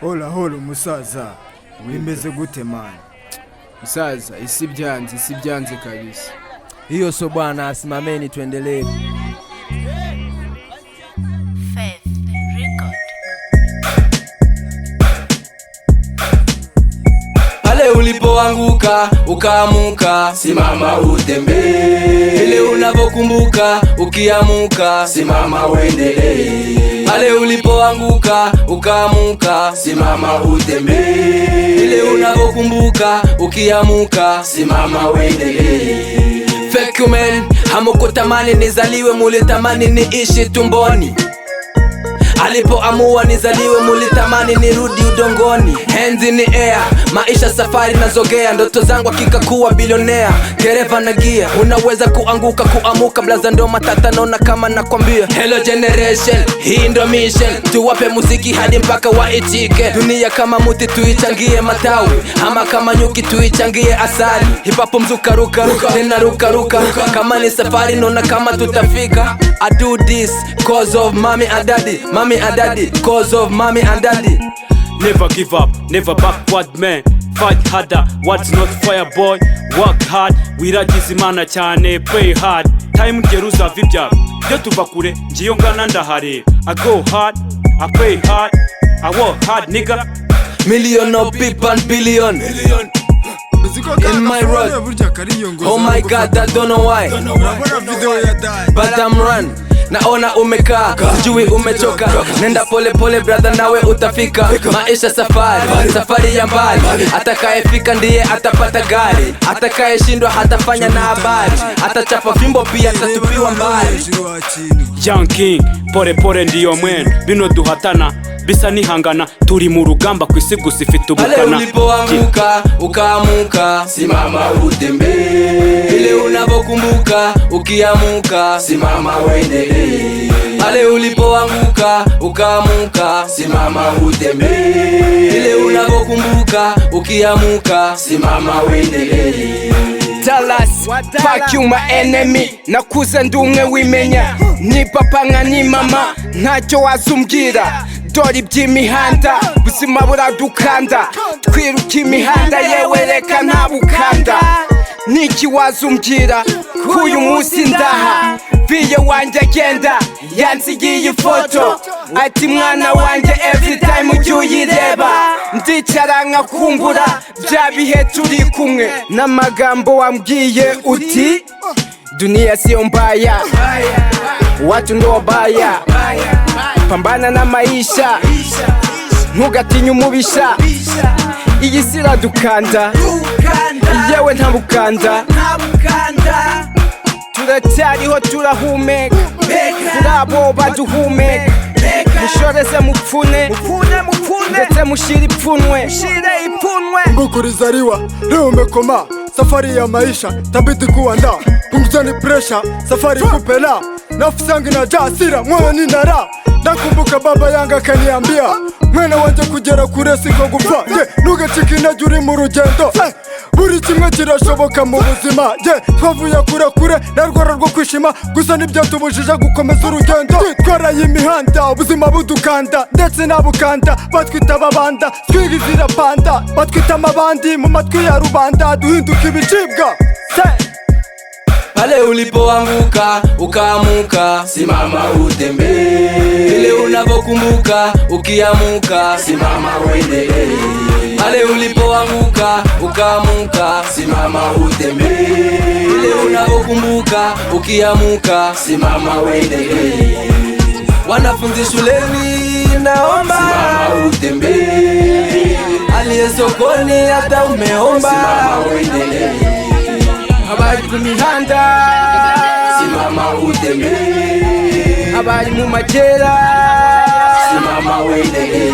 Hola musaza, bimeze gute man? Musaza, isi byanze kabisa. Hiyo so bwana, simameni tuendelee. Pale ulipoanguka ukaamuka, simama utembee. Ile unapokumbuka ukiamuka, simama uendelee. Pale ulipoanguka ukaamuka, simama utembee. Ile unapokumbuka ukiamuka, simama uendelee. Fake men, hamukutamani nizaliwe, mulitamani niishi tumboni. Alipoamua nizaliwe, mulitamani nirudi udongoni. Hands in the air, maisha safari nazogea. Ndoto zangu hakika kuwa bilionea. Dereva na gia, unaweza kuanguka kuamuka. Blaza ndo matata naona kama nakwambia. Hello generation, hii ndo mission. Tuwape muziki hadi mpaka waitike. Dunia kama muti tuichangie matawi, ama kama nyuki tuichangie asali. Hip hop mzuka ruka, tena ruka. Kama ni safari naona kama tutafika. I do this cause of mommy and daddy, cause of mommy and daddy. Never give up, never backward man. Fight harder, what's not fire boy. Work hard, wiragizimana cyane, play hard. Time geruza vibya, byo tuva kure, ngiyo ngana ndahare. I go hard, I play hard, I work hard nigga. Million of people and billion in my road. Oh my god, I don't know why, but I'm run. Naona umekaa, sijui umechoka. Nenda pole pole brother, nawe utafika. Maisha safari ya mbali. Atakayefika ndiye atapata gari. Atakayeshindwa hatafanya na habari. Atachapa fimbo pia atatupiwa mbali. Young King, pore ndiyo mwene. Bino duhatana, bisa nihangana. Turi mu rugamba kwisi gusifite ubukana. Pale ulipoanguka ukaamuka, simama utembee. Ile unapokumbuka ukiamuka, simama uendelee. Pale ulipoanguka ukaamuka, simama utembee. Ile unapokumbuka ukiamuka, simama uendelee. Tell us, fuck you my enemy. Nakuze ndumwe wimenya. Ni papa nka ni mama, ntacyo wazumbwira. Dori by'imihanda, buzima buradukanda. Twiruka imihanda yewe reka ntabukanda. Niki wazumbwira kuyu munsi ndaha. Viye wanje agenda yansigiye ifoto. Ati mwana wanje every time ujye uyireba. Ndicara nkakumbura bya bihe turi kumwe. N'amagambo wambwiye uti dunia sio mbaya, watu ndo wabaya. Pambana na maisha, ntugatinye umubisha. Iyi si iradukanda, yewe ntabukanda. Turacyariho turahumeka, turabo baduhumeka. Mushoreze mupfune, ndetse mushire ipfunwe. Mbukurizaliwa, leo umekoma. Safari ya maisha, tabidi kuanda. Punguzani pressure, safari kupela. Nafsi yangu inajaa hasira, moyo ninara. Nakumbuka baba yangu akaniambia, mwana wanje kugera kure siko gupfa. Ntugacike intege uri mu rugendo. Buri kimwe kirashoboka mu buzima. Twavuye kure narwara rwo kwishima. Gusa ntibyatubujije gukomeza urugendo. Twaraye imihanda, ubuzima budukanda. Ndetse nabukanda, batwita ababanda. Twigizira panda, batwita amabandi. Mu matwi ya rubanda, duhinduka ibicibwa. Pale ulipoanguka ukaamuka, simama utembee. Ile unapokumbuka ukiamuka, simama uendelee. Pale ulipoanguka ukaamuka, simama utembee. Ile unapokumbuka ukiamuka, simama uendelee. Wanafunzi shuleni naomba, simama utembee. Aliye sokoni hata umeomba, simama uendelee. Abari ku mihanda, simama utembee. Abari mu majera, simama uendelee.